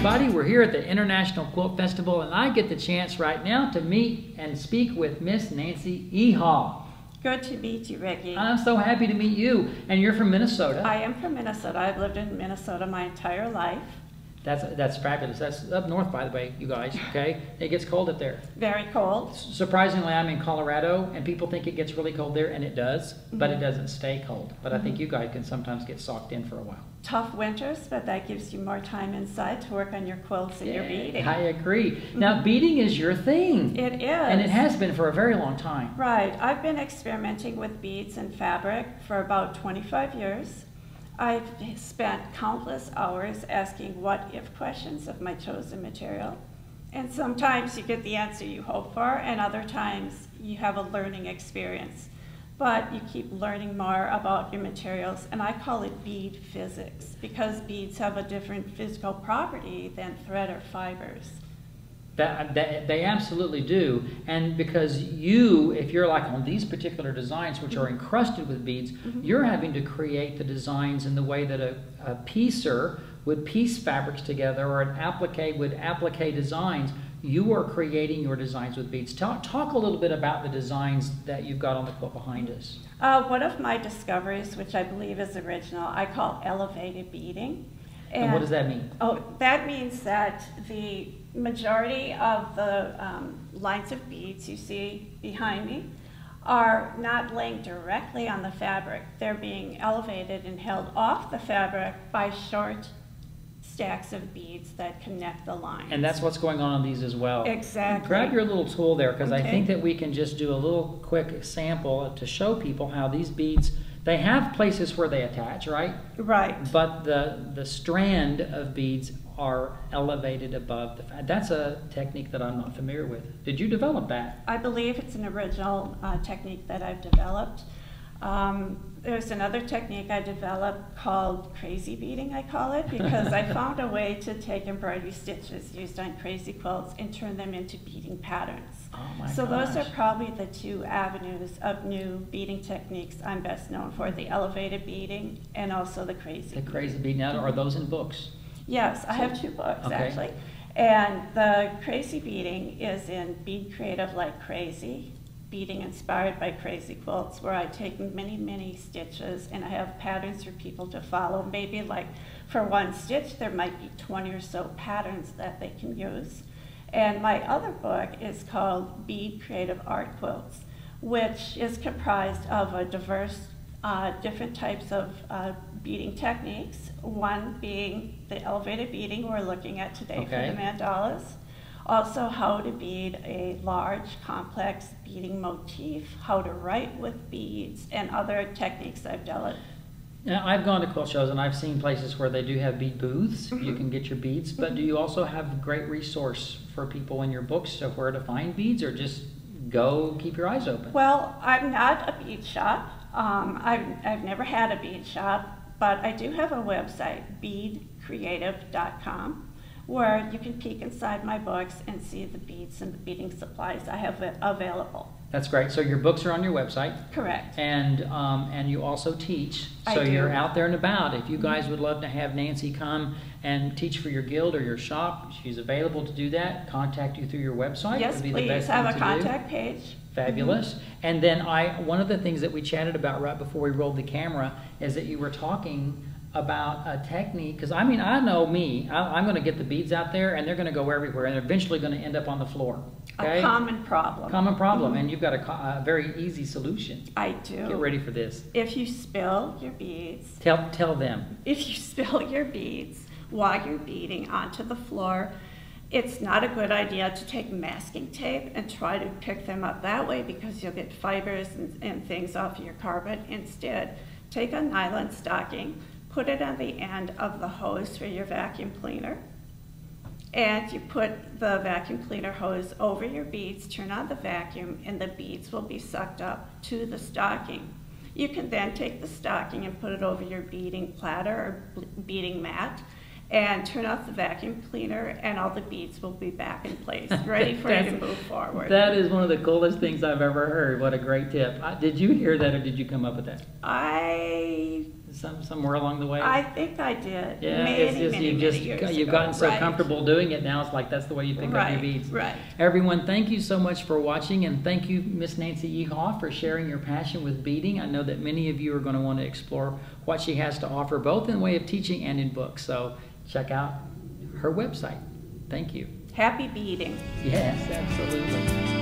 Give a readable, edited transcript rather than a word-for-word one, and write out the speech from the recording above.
everybody. We're here at the International Quilt Festival, and I get the chance right now to meet and speak with Miss Nancy Ehaw. Good to meet you, Ricky. I'm so happy to meet you, and you're from Minnesota. I am from Minnesota. I've lived in Minnesota my entire life. That's fabulous. That's up north, by the way, you guys, okay? It gets cold up there. Very cold. Surprisingly, I'm in Colorado, and people think it gets really cold there, and it does, but it doesn't stay cold. But I think you guys can sometimes get socked in for a while. Tough winters, but that gives you more time inside to work on your quilts and your beading. I agree. Now, beading is your thing. It is. And it has been for a very long time. Right. I've been experimenting with beads and fabric for about 25 years. I've spent countless hours asking what-if questions of my chosen material. And sometimes you get the answer you hope for, and other times you have a learning experience. But you keep learning more about your materials, and I call it bead physics, because beads have a different physical property than thread or fibers. They absolutely do, and because you, if you're like on these particular designs which are encrusted with beads, you're having to create the designs in the way that a piecer would piece fabrics together, or an applique would applique designs. You are creating your designs with beads. Talk a little bit about the designs that you've got on the quilt behind us. One of my discoveries, which I believe is original, I call elevated beading. And what does that mean? Oh, that means that the majority of the lines of beads you see behind me are not laying directly on the fabric. They're being elevated and held off the fabric by short stacks of beads that connect the lines. And that's what's going on these as well. Exactly. Grab your little tool there, because I think that we can just do a little quick sample to show people how these beads, they have places where they attach, right? Right. But the strand of beads are elevated above the that's a technique that I'm not familiar with. Did you develop that? I believe it's an original technique that I've developed. There's another technique I developed called crazy beading, I call it, because I found a way to take embroidery stitches used on crazy quilts and turn them into beading patterns. Oh my So gosh. those are probably the two avenues of new beading techniques I'm best known for, the elevated beading and also the crazy beading. The crazy beading. Now, are those in books? Yes, I have 2 books, Okay. actually. And the crazy beading is in Bead Creative Like Crazy, Beading Inspired by Crazy Quilts, where I take many, many stitches and I have patterns for people to follow. Maybe like for one stitch, there might be 20 or so patterns that they can use. And my other book is called Bead Creative Art Quilts, which is comprised of a diverse, different types of beading techniques, one being the elevated beading we're looking at today for the mandalas. Also, how to bead a large, complex beading motif, how to write with beads, and other techniques I've developed. Now, I've gone to quilt shows and I've seen places where they do have bead booths. You can get your beads, but do you also have a great resource for people in your books of where to find beads, or just go keep your eyes open? Well, I'm not a bead shop. I've never had a bead shop, but I do have a website, beadcreative.com. where you can peek inside my books and see the beads and the beading supplies I have available. That's great. So your books are on your website. Correct. And you also teach. So I do. You're out there and about. If you guys would love to have Nancy come and teach for your guild or your shop, she's available to do that. Contact you through your website. Yes, would be please. The best Have thing a to contact do. page. Fabulous. And then one of the things that we chatted about right before we rolled the camera is that you were talking about a technique, because I mean, I know me, I'm going to get the beads out there and they're going to go everywhere and they're eventually going to end up on the floor. Okay? A common problem. Common problem, and you've got a very easy solution. I do. Get ready for this. If you spill your beads, Tell them. if you spill your beads while you're beading onto the floor, it's not a good idea to take masking tape and try to pick them up that way, because you'll get fibers and things off your carpet. Instead, take a nylon stocking, put it on the end of the hose for your vacuum cleaner, and you put the vacuum cleaner hose over your beads, turn on the vacuum, and the beads will be sucked up to the stocking. You can then take the stocking and put it over your beading platter or beading mat, and turn off the vacuum cleaner, and all the beads will be back in place, ready for you to move forward. That is one of the coolest things I've ever heard. What a great tip. Did you hear that, or did you come up with that? I somewhere along the way? I think I did. Yeah, many, many years you've ago. gotten so Right. comfortable doing it now. It's like that's the way you pick up your beads. Right. Everyone, thank you so much for watching, and thank you, Miss Nancy Ehoff, for sharing your passion with beading. I know that many of you are going to want to explore what she has to offer, both in way of teaching and in books. So check out her website. Thank you. Happy beading. Yes, absolutely.